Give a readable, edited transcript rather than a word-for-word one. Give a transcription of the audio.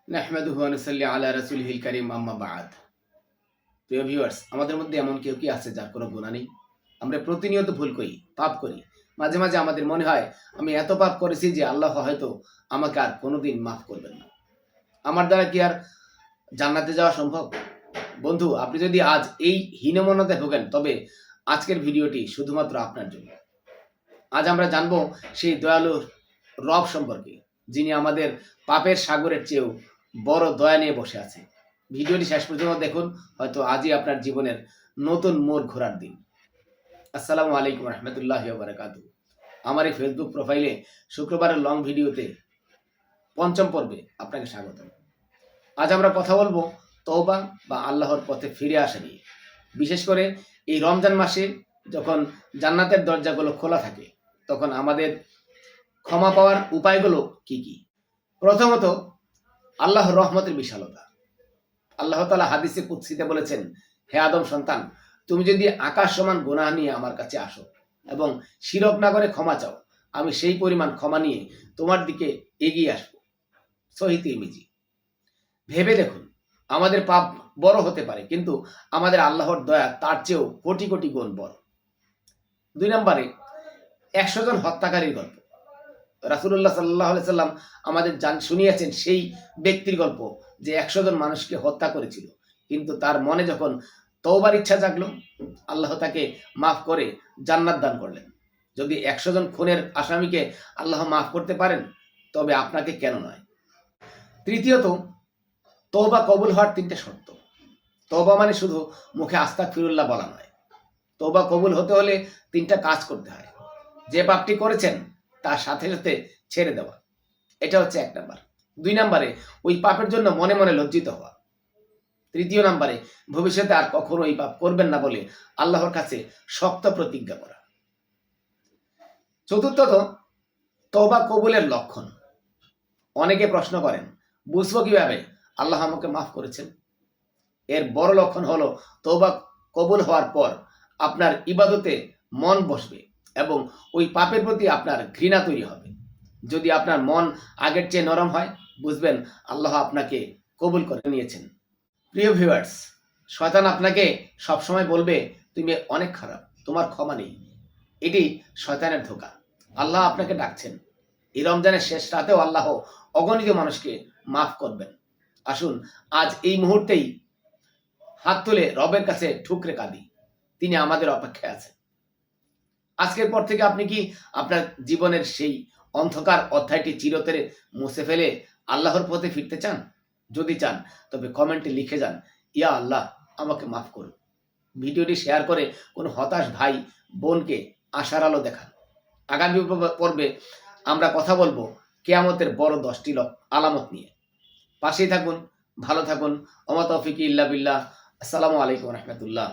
নাহমাদুহু ওয়া নুসাল্লি আলা রাসূলিহিল কারীম আম্মা বা'দ। প্রিয় ভিউয়ার্স, আমাদের মধ্যে এমন কেউ কি আছে যার কোনো গুনাহ নেই? আমরা প্রতিনিয়ত ভুল করি, পাপ করি। মাঝে, মাঝে আমাদের মনে হয় আমি এত পাপ করেছি যে আল্লাহ হয়তো আমাকে আর কোনোদিন মাফ করবেন না। আমার দ্বারা কি আর জান্নাতে যাওয়া সম্ভব? বন্ধু, আপনি যদি আজ এই হীনমন্যতায় ভোগেন তবে আজকের ভিডিওটি শুধুমাত্র আপনার জন্য। আজ আমরা জানবো সেই দয়ালু রব সম্পর্কে, যিনি আমাদের পাপের সাগরের চেয়েও বড় দয়া নিয়ে বসে আছে। ভিডিওটি শেষ পর্যন্ত দেখুন, হয়তো আজই আপনার জীবনের নতুন মোড় ঘোরার দিন। আসসালামু আলাইকুম রহমতুল্লাহি ওয়া বারাকাতুহু। আমার এই ফেসবুক প্রোফাইলে শুক্রবারের লং ভিডিওতে পঞ্চম পর্বে আপনাকে স্বাগতম। আজ আমরা কথা বলবো তওবা বা আল্লাহর পথে ফিরে আসা নিয়ে। বিশেষ করে এই রমজান মাসে যখন জান্নাতের দরজাগুলো খোলা থাকে, তখন আমাদের ক্ষমা পাওয়ার উপায়গুলো কি কি? প্রথমত, আল্লাহর রহমতের বিশালতা। আল্লাহ তাআলা হাদিসে কুদসিতে বলেছেন, হে আদম সন্তান, তুমি যদি আকাশ সমান গুনাহ নিয়ে আমার কাছে আসো এবং শিরক না করে ক্ষমা চাও, আমি সেই পরিমাণ ক্ষমা নিয়ে তোমার দিকে এগিয়ে আসবো। সহিহ তিরমিজি। ভেবে দেখুন, আমাদের পাপ বড় হতে পারে, কিন্তু আমাদের আল্লাহর দয়া তার চেয়েও কোটি কোটি গুণ বড়। 2 নম্বরে, 100 জন হত্যাকারীর গল্প। রাসূলুল্লাহ সাল্লাল্লাহু আলাইহি সাল্লাম আমাদের শুনিয়েছেন সেই ব্যক্তির গল্প যে 100 জন মানুষকে হত্যা করেছিল, কিন্তু তার মনে যখন তওবার ইচ্ছা জাগলো, আল্লাহ তাকে মাফ করে জান্নাত দান করলেন। যদি 100 জন খুনের আসামিকে আল্লাহ মাফ করতে পারেন, তবে আপনাকে কেন নয়? তৃতীয়ত, তওবা কবুল হওয়ার 3টে শর্ত। তওবা মানে শুধু মুখে আস্তাগফিরুল্লাহ বলা নয়। তওবা কবুল হতে হলে 3টা কাজ করতে হয়। যে পাপটি করেছেন তার সাথে সাথে ছেড়ে দেওয়া, এটা হচ্ছে 1 নাম্বার। 2 নাম্বারে, ওই পাপের জন্য মনে মনে লজ্জিত হওয়া। 3 নাম্বারে, ভবিষ্যতে আর কখনো এই পাপ করবেন না বলে আল্লাহর কাছে শক্ত প্রতিজ্ঞা করা। চতুর্থত, তওবা কবুলের লক্ষণ। অনেকে প্রশ্ন করেন, বুঝবো কিভাবে আল্লাহ আমাকে মাফ করেছেন? এর বড় লক্ষণ হলো তওবা কবুল হওয়ার পর আপনার ইবাদতে মন বসবে এবং ওই পাপের প্রতি আপনার ঘৃণা তৈরি হবে। যদি আপনার মন আগের চেয়ে নরম হয়, বুঝবেন আল্লাহ আপনাকে কবুল করে নিয়েছেন। প্রিয় ভিউয়ার্স, শয়তান আপনাকে সবসময় বলবে তুমি অনেক খারাপ, তোমার ক্ষমা নেই। এটি শয়তানের ধোঁকা। আল্লাহ আপনাকে ডাকছেন। এই রমজানের শেষ রাতেও আল্লাহ অগণিত মানুষকে মাফ করবেন। আসুন আজ এই মুহূর্তেই হাত তুলে রবের কাছে ঠুকরে কাঁদি। তিনি আমাদের অপেক্ষায় আছেন। আজকের পর থেকে আপনি কি আপনার জীবনের সেই অন্ধকার অধ্যায়টি চিরতরে মুছে ফেলে আল্লাহর পথে ফিরতে চান? যদি চান, তবে কমেন্টে লিখে যান, ইয়া আল্লাহ, আমাকে মাফ করুন। ভিডিওটি শেয়ার করে কোনো হতাশ ভাই বোনকে আশার আলো দেখান। আগামী পর্বে আমরা কথা বলবো কিয়ামতের বড় 10টি আলামত নিয়ে। পাশেই থাকুন, ভালো থাকুন। ওমা তৌফিকি ইল্লা বিল্লাহ। আসসালামু আলাইকুম রহমতুল্লাহ।